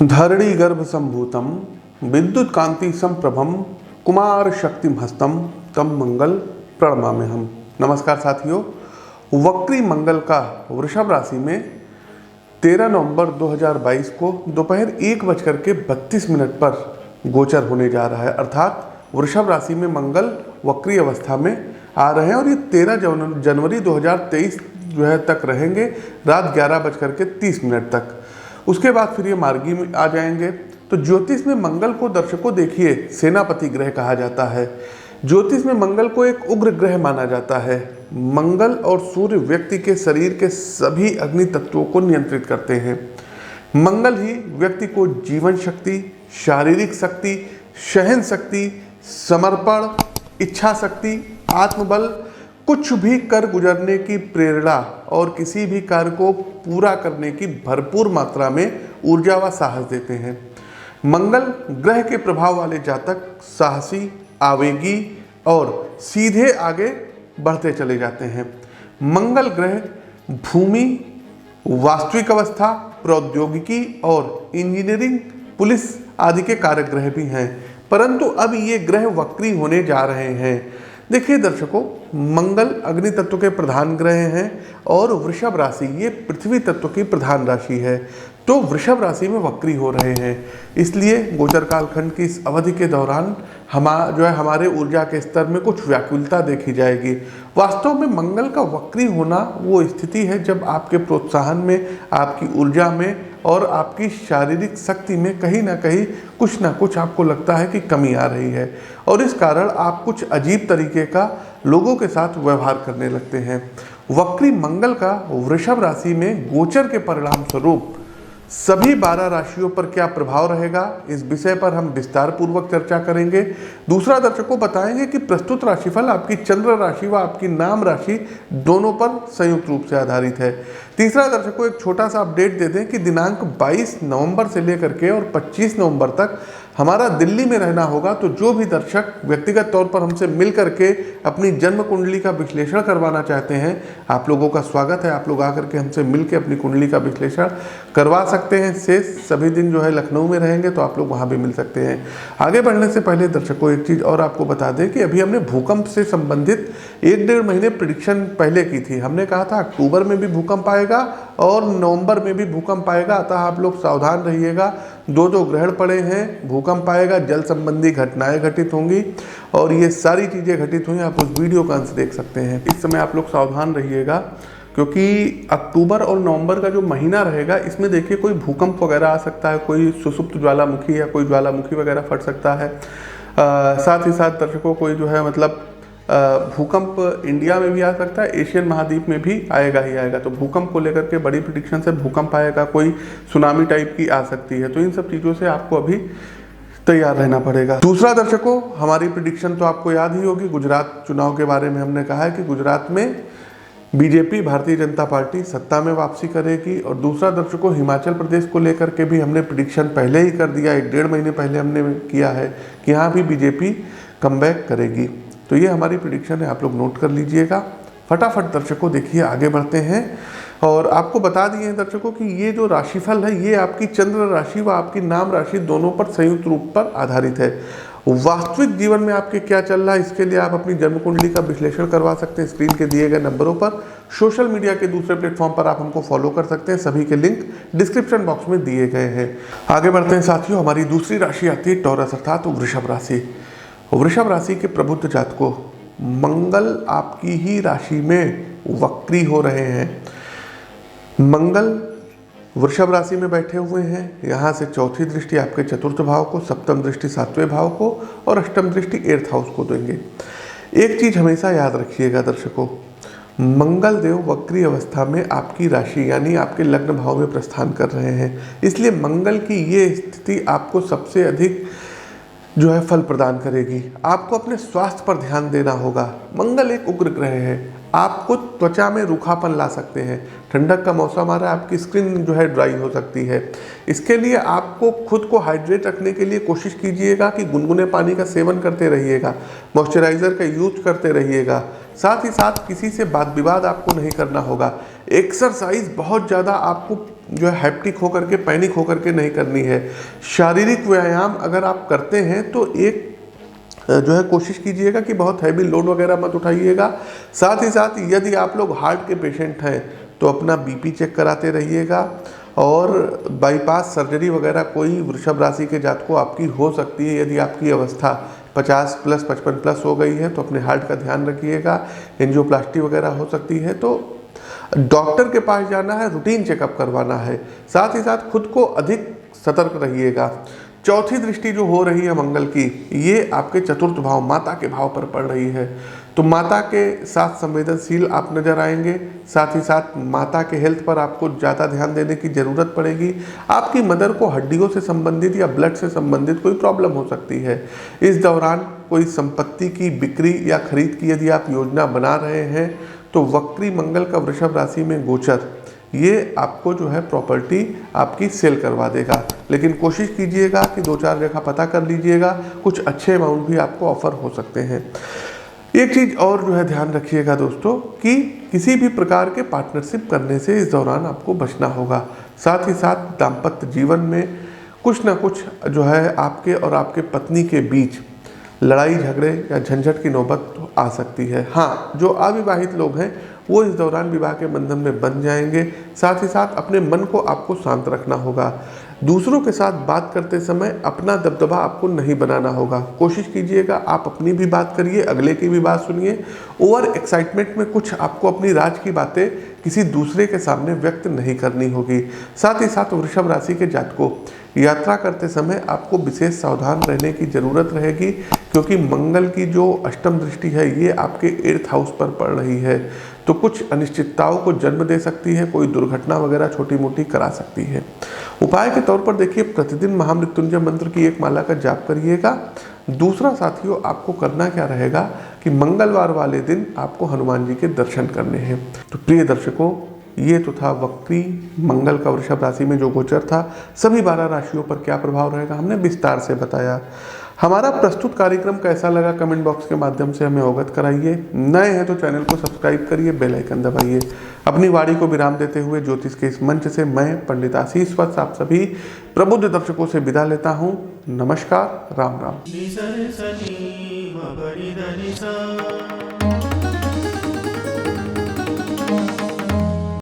धरणी गर्भ संभूतम विद्युत कांति संप्रभम कुमार शक्तिम हस्तम तम मंगल प्रणमाम्यहम्। नमस्कार साथियों, वक्री मंगल का वृषभ राशि में 13 नवंबर 2022 को दोपहर 1:32 पर गोचर होने जा रहा है। अर्थात वृषभ राशि में मंगल वक्री अवस्था में आ रहे हैं और ये 13 जनवरी 2023 तक रहेंगे, रात 11:30 तक। उसके बाद फिर ये मार्गी में आ जाएंगे। तो ज्योतिष में मंगल को दर्शकों देखिए सेनापति ग्रह कहा जाता है। ज्योतिष में मंगल को एक उग्र ग्रह माना जाता है। मंगल और सूर्य व्यक्ति के शरीर के सभी अग्नि तत्वों को नियंत्रित करते हैं। मंगल ही व्यक्ति को जीवन शक्ति, शारीरिक शक्ति, सहन शक्ति, समर्पण, इच्छा शक्ति, आत्मबल, कुछ भी कर गुजरने की प्रेरणा और किसी भी कार्य को पूरा करने की भरपूर मात्रा में ऊर्जा व साहस देते हैं। मंगल ग्रह के प्रभाव वाले जातक साहसी, आवेगी और सीधे आगे बढ़ते चले जाते हैं। मंगल ग्रह भूमि, वास्तविक अवस्था, प्रौद्योगिकी और इंजीनियरिंग, पुलिस आदि के कारक ग्रह भी हैं। परंतु अब ये ग्रह वक्री होने जा रहे हैं। देखिए दर्शकों, मंगल अग्नि तत्व के प्रधान ग्रह हैं और वृषभ राशि ये पृथ्वी तत्व की प्रधान राशि है। तो वृषभ राशि में वक्री हो रहे हैं, इसलिए गोचर कालखंड की इस अवधि के दौरान हमारे ऊर्जा के स्तर में कुछ व्याकुलता देखी जाएगी। वास्तव में मंगल का वक्री होना वो स्थिति है जब आपके प्रोत्साहन में, आपकी ऊर्जा में और आपकी शारीरिक शक्ति में कहीं ना कहीं कुछ ना कुछ आपको लगता है कि कमी आ रही है और इस कारण आप कुछ अजीब तरीके का लोगों के साथ व्यवहार करने लगते हैं। वक्री मंगल का वृषभ राशि में गोचर के परिणाम स्वरूप सभी 12 राशियों पर क्या प्रभाव रहेगा, इस विषय पर हम विस्तार पूर्वक चर्चा करेंगे। दूसरा दर्शकों बताएंगे कि प्रस्तुत राशिफल आपकी चंद्र राशि व आपकी नाम राशि दोनों पर संयुक्त रूप से आधारित है। तीसरा दर्शकों एक छोटा सा अपडेट दे दें कि दिनांक 22 नवंबर से लेकर के और 25 नवंबर तक हमारा दिल्ली में रहना होगा। तो जो भी दर्शक व्यक्तिगत तौर पर हमसे मिल करके अपनी जन्म कुंडली का विश्लेषण करवाना चाहते हैं, आप लोगों का स्वागत है। आप लोग आकर के हमसे मिल के अपनी कुंडली का विश्लेषण करवा सकते हैं। शेष सभी दिन जो है लखनऊ में रहेंगे तो आप लोग वहाँ भी मिल सकते हैं। आगे बढ़ने से पहले दर्शकों एक चीज़ और आपको बता दें कि अभी हमने भूकंप से संबंधित 1-1.5 महीने प्रेडिक्शन पहले की थी। हमने कहा था अक्टूबर में भी भूकंप आएगा और नवंबर में भी भूकंप आएगा, अतः आप लोग सावधान रहिएगा। 2 ग्रहण पड़े हैं, भूकंप आएगा, जल संबंधी घटनाएं घटित होंगी और ये सारी चीज़ें घटित हुई। आप उस वीडियो का अंश देख सकते हैं। इस समय आप लोग सावधान रहिएगा क्योंकि अक्टूबर और नवंबर का जो महीना रहेगा इसमें देखिए कोई भूकंप वगैरह आ सकता है, कोई सुसुप्त ज्वालामुखी या कोई ज्वालामुखी वगैरह फट सकता है। साथ ही साथ दर्शकों कोई जो है मतलब भूकंप इंडिया में भी आ सकता है, एशियन महाद्वीप में भी आएगा ही आएगा। तो भूकंप को लेकर के बड़ी प्रेडिक्शन से भूकंप आएगा, कोई सुनामी टाइप की आ सकती है। तो इन सब चीज़ों से आपको अभी तैयार रहना पड़ेगा। दूसरा दर्शकों हमारी प्रेडिक्शन तो आपको याद ही होगी, गुजरात चुनाव के बारे में हमने कहा है कि गुजरात में बीजेपी भारतीय जनता पार्टी सत्ता में वापसी करेगी। और दूसरा दर्शकों हिमाचल प्रदेश को लेकर के भी हमने प्रेडिक्शन पहले ही कर दिया, 1-1.5 महीने पहले हमने किया है कि यहाँ भी बीजेपी कमबैक करेगी। तो ये हमारी प्रेडिक्शन है, आप लोग नोट कर लीजिएगा। फटाफट दर्शकों देखिए आगे बढ़ते हैं और आपको बता दिए दर्शकों कि ये जो राशिफल है ये आपकी चंद्र राशि व आपकी नाम राशि दोनों पर संयुक्त रूप पर आधारित है। वास्तविक जीवन में आपके क्या चल रहा है इसके लिए आप अपनी जन्म कुंडली का विश्लेषण करवा सकते हैं स्क्रीन के दिए गए नंबरों पर। सोशल मीडिया के दूसरे प्लेटफॉर्म पर आप हमको फॉलो कर सकते हैं, सभी के लिंक डिस्क्रिप्शन बॉक्स में दिए गए हैं। आगे बढ़ते हैं साथियों, हमारी दूसरी राशि आती है टॉरस अर्थात वृषभ राशि। वृषभ राशि के प्रबुद्ध जातकों मंगल आपकी ही राशि में वक्री हो रहे हैं। मंगल वृषभ राशि में बैठे हुए हैं, यहाँ से चौथी दृष्टि आपके चतुर्थ भाव को, सप्तम दृष्टि सातवें भाव को और अष्टम दृष्टि 8th हाउस को देंगे। एक चीज हमेशा याद रखिएगा दर्शकों, मंगल देव वक्री अवस्था में आपकी राशि यानी आपके लग्न भाव में प्रस्थान कर रहे हैं, इसलिए मंगल की ये स्थिति आपको सबसे अधिक जो है फल प्रदान करेगी। आपको अपने स्वास्थ्य पर ध्यान देना होगा। मंगल एक उग्र ग्रह है, आपको त्वचा में रूखापन ला सकते हैं। ठंडक का मौसम आ रहा है, आपकी स्किन जो है ड्राई हो सकती है। इसके लिए आपको खुद को हाइड्रेट रखने के लिए कोशिश कीजिएगा कि गुनगुने पानी का सेवन करते रहिएगा, मॉइस्चराइज़र का यूज करते रहिएगा। साथ ही साथ किसी से वाद विवाद आपको नहीं करना होगा। एक्सरसाइज बहुत ज़्यादा आपको जो है हैप्टिक होकर के, पैनिक होकर के नहीं करनी है। शारीरिक व्यायाम अगर आप करते हैं तो एक जो है कोशिश कीजिएगा कि बहुत हैवी लोड वगैरह मत उठाइएगा। साथ ही साथ यदि आप लोग हार्ट के पेशेंट हैं तो अपना बीपी चेक कराते रहिएगा। और बाईपास सर्जरी वगैरह कोई वृषभ राशि के जातकों आपकी हो सकती है। यदि आपकी अवस्था 50 प्लस 55 प्लस हो गई है तो अपने हार्ट का ध्यान रखिएगा। एंजियोप्लास्टी वगैरह हो सकती है तो डॉक्टर के पास जाना है, रूटीन चेकअप करवाना है। साथ ही साथ खुद को अधिक सतर्क रहिएगा। चौथी दृष्टि जो हो रही है मंगल की, ये आपके चतुर्थ भाव माता के भाव पर पड़ रही है, तो माता के साथ संवेदनशील आप नजर आएंगे। साथ ही साथ माता के हेल्थ पर आपको ज़्यादा ध्यान देने की ज़रूरत पड़ेगी। आपकी मदर को हड्डियों से संबंधित या ब्लड से संबंधित कोई प्रॉब्लम हो सकती है। इस दौरान कोई संपत्ति की बिक्री या खरीद की यदि आप योजना बना रहे हैं तो वक्री मंगल का वृषभ राशि में गोचर ये आपको जो है प्रॉपर्टी आपकी सेल करवा देगा। लेकिन कोशिश कीजिएगा कि 2-4 जगह पता कर लीजिएगा, कुछ अच्छे अमाउंट भी आपको ऑफर हो सकते हैं। एक चीज़ और जो है ध्यान रखिएगा दोस्तों कि किसी भी प्रकार के पार्टनरशिप करने से इस दौरान आपको बचना होगा। साथ ही साथ दाम्पत्य जीवन में कुछ ना कुछ जो है आपके और आपके पत्नी के बीच लड़ाई झगड़े या झंझट की नौबत आ सकती है। हाँ, जो अविवाहित लोग हैं वो इस दौरान विवाह के बंधन में बंध जाएंगे। साथ ही साथ अपने मन को आपको शांत रखना होगा। दूसरों के साथ बात करते समय अपना दबदबा आपको नहीं बनाना होगा। कोशिश कीजिएगा आप अपनी भी बात करिए, अगले की भी बात सुनिए। ओवर एक्साइटमेंट में कुछ आपको अपनी राज की बातें किसी दूसरे के सामने व्यक्त नहीं करनी होगी। साथ ही साथ वृषभ राशि के जातकों, यात्रा करते समय आपको विशेष सावधान रहने की ज़रूरत रहेगी, क्योंकि मंगल की जो अष्टम दृष्टि है ये आपके 8th हाउस पर पड़ रही है, तो कुछ अनिश्चितताओं को जन्म दे सकती है। कोई दुर्घटना वगैरह छोटी मोटी करा सकती है। उपाय के तौर पर देखिए, प्रतिदिन महामृत्युंजय मंत्र की एक माला का जाप करिएगा। दूसरा साथियों, आपको करना क्या रहेगा कि मंगलवार वाले दिन आपको हनुमान जी के दर्शन करने हैं। तो प्रिय दर्शकों, ये तो था वक्री मंगल का वृषभ राशि में जो गोचर था। सभी 12 राशियों पर क्या प्रभाव रहेगा हमने विस्तार से बताया। हमारा प्रस्तुत कार्यक्रम कैसा लगा कमेंट बॉक्स के माध्यम से हमें अवगत कराइए। नए हैं तो चैनल को सब्सक्राइब करिए, बेल आइकन दबाइए। अपनी वाणी को विराम देते हुए ज्योतिष के इस मंच से मैं पंडित आशीष वत्स आप सभी प्रबुद्ध दर्शकों से विदा लेता हूँ। नमस्कार, राम राम।